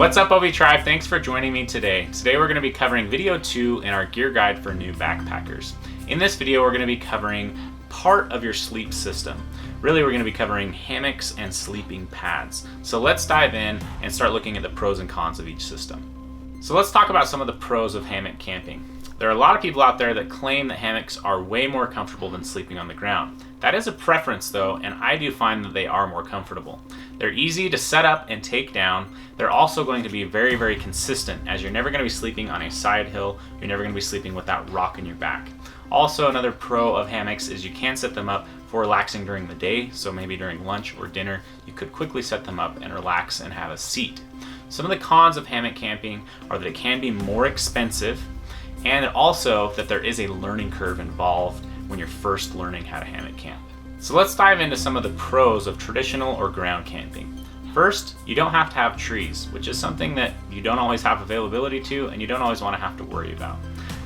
What's up, OB Tribe? Thanks for joining me today. Today we're going to be covering video 2 in our gear guide for new backpackers. In this video we're going to be covering part of your sleep system. Really, we're going to be covering hammocks and sleeping pads. So let's dive in and start looking at the pros and cons of each system. So let's talk about some of the pros of hammock camping. There are a lot of people out there that claim that hammocks are way more comfortable than sleeping on the ground. That is a preference though, and I do find that they are more comfortable. They're easy to set up and take down. They're also going to be very, very consistent, as you're never going to be sleeping on a side hill. You're never going to be sleeping with that rock in your back. Also, another pro of hammocks is you can set them up for relaxing during the day. So maybe during lunch or dinner, you could quickly set them up and relax and have a seat. Some of the cons of hammock camping are that it can be more expensive, and also that there is a learning curve involved when you're first learning how to hammock camp. So let's dive into some of the pros of traditional or ground camping. First, you don't have to have trees, which is something that you don't always have availability to and you don't always want to have to worry about.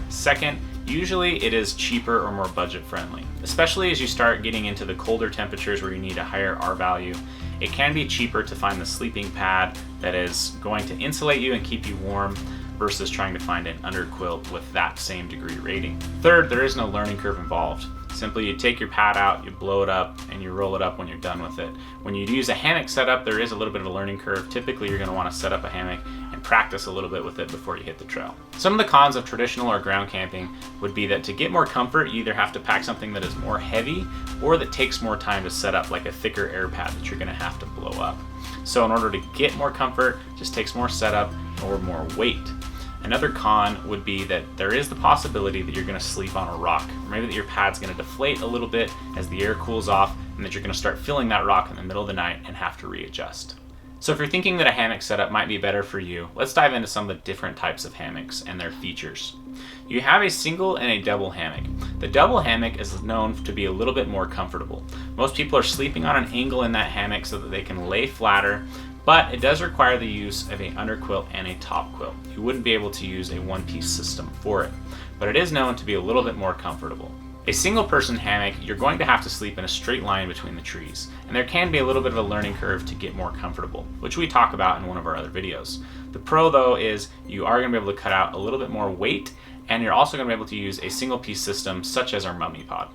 Second, usually it is cheaper or more budget friendly, especially as you start getting into the colder temperatures where you need a higher R value. It can be cheaper to find the sleeping pad that is going to insulate you and keep you warm versus trying to find an underquilt with that same degree rating. Third, there is no learning curve involved. Simply you take your pad out, you blow it up, and you roll it up when you're done with it. When you use a hammock setup, there is a little bit of a learning curve. Typically you're going to want to set up a hammock and practice a little bit with it before you hit the trail. Some of the cons of traditional or ground camping would be that to get more comfort, you either have to pack something that is more heavy or that takes more time to set up, like a thicker air pad that you're going to have to blow up. So in order to get more comfort, it just takes more setup or more weight. Another con would be that there is the possibility that you're going to sleep on a rock, or maybe that your pad's going to deflate a little bit as the air cools off, and that you're going to start feeling that rock in the middle of the night and have to readjust. So if you're thinking that a hammock setup might be better for you, let's dive into some of the different types of hammocks and their features. You have a single and a double hammock. The double hammock is known to be a little bit more comfortable. Most people are sleeping on an angle in that hammock so that they can lay flatter, but it does require the use of an underquilt and a top quilt. You wouldn't be able to use a one-piece system for it, but it is known to be a little bit more comfortable. A single person hammock, you're going to have to sleep in a straight line between the trees, and there can be a little bit of a learning curve to get more comfortable, which we talk about in one of our other videos. The pro though is you are going to be able to cut out a little bit more weight, and you're also going to be able to use a single piece system such as our mummy pod.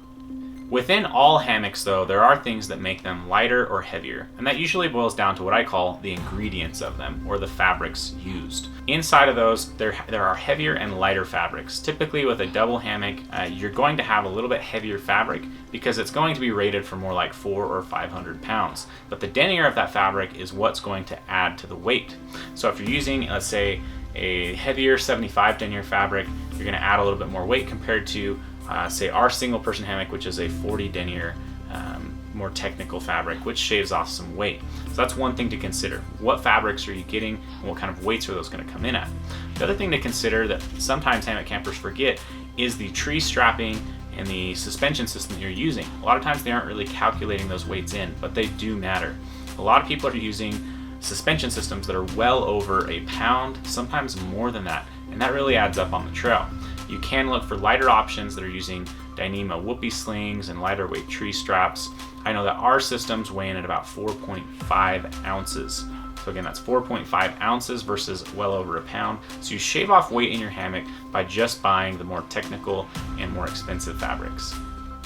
Within all hammocks though, there are things that make them lighter or heavier, and that usually boils down to what I call the ingredients of them, or the fabrics used. Inside of those, there are heavier and lighter fabrics. Typically with a double hammock, you're going to have a little bit heavier fabric because it's going to be rated for more like 400 or 500 pounds. But the denier of that fabric is what's going to add to the weight. So if you're using, let's say, a heavier 75 denier fabric, you're going to add a little bit more weight compared to say our single person hammock, which is a 40 denier, more technical fabric, which shaves off some weight. So that's one thing to consider. What fabrics are you getting and what kind of weights are those going to come in at? The other thing to consider that sometimes hammock campers forget is the tree strapping and the suspension system that you're using. A lot of times they aren't really calculating those weights in, but they do matter. A lot of people are using suspension systems that are well over a pound, sometimes more than that, and that really adds up on the trail. You can look for lighter options that are using Dyneema whoopee slings and lighter weight tree straps. I know that our systems weigh in at about 4.5 ounces. So again, that's 4.5 ounces versus well over a pound. So you shave off weight in your hammock by just buying the more technical and more expensive fabrics.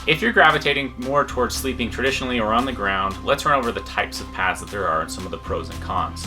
If you're gravitating more towards sleeping traditionally or on the ground, let's run over the types of pads that there are and some of the pros and cons.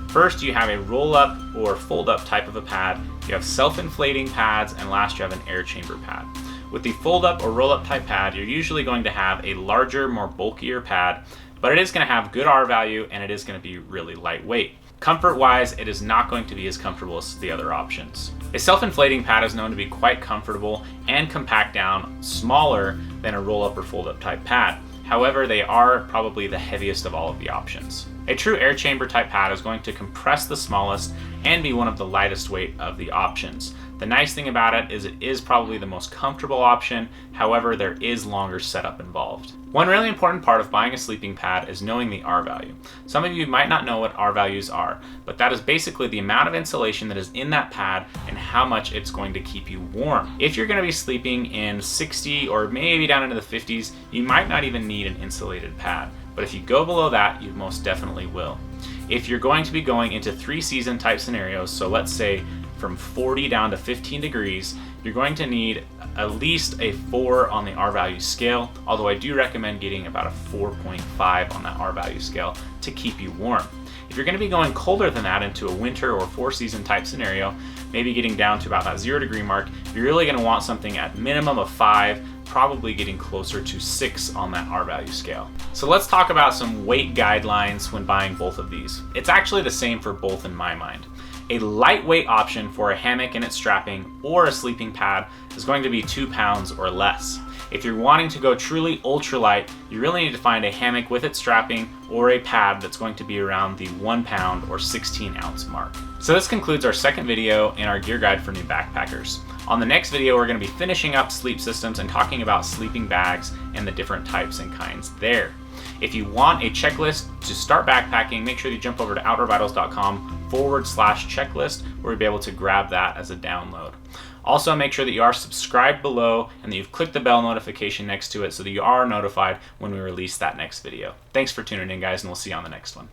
First, you have a roll-up or fold-up type of a pad. You have self-inflating pads, and last you have an air chamber pad. With the fold-up or roll-up type pad, you're usually going to have a larger, more bulkier pad, but it is going to have good R value and it is going to be really lightweight. Comfort-wise, it is not going to be as comfortable as the other options. A self-inflating pad is known to be quite comfortable and compact down, smaller than a roll-up or fold-up type pad. However, they are probably the heaviest of all of the options. A true air chamber type pad is going to compress the smallest and be one of the lightest weight of the options. The nice thing about it is probably the most comfortable option. However, there is longer setup involved. One really important part of buying a sleeping pad is knowing the R value. Some of you might not know what R values are, but that is basically the amount of insulation that is in that pad and how much it's going to keep you warm. If you're going to be sleeping in 60 or maybe down into the 50s, you might not even need an insulated pad. But if you go below that, you most definitely will. If you're going to be going into 3-season type scenarios, so let's say from 40 down to 15 degrees, you're going to need at least a 4 on the R-value scale, although I do recommend getting about a 4.5 on that R-value scale to keep you warm. If you're going to be going colder than that into a winter or 4-season type scenario, maybe getting down to about that 0-degree mark, you're really going to want something at minimum of 5, probably getting closer to 6 on that R-value scale. So let's talk about some weight guidelines when buying both of these. It's actually the same for both in my mind. A lightweight option for a hammock and its strapping or a sleeping pad is going to be 2 pounds or less. If you're wanting to go truly ultralight, you really need to find a hammock with its strapping or a pad that's going to be around the 1 pound or 16 ounce mark. So this concludes our second video in our gear guide for new backpackers. On the next video, we're going to be finishing up sleep systems and talking about sleeping bags and the different types and kinds there. If you want a checklist to start backpacking, make sure you jump over to outdoorvitals.com/checklist, where you'll be able to grab that as a download. Also, make sure that you are subscribed below and that you've clicked the bell notification next to it so that you are notified when we release that next video. Thanks for tuning in, guys, and we'll see you on the next one.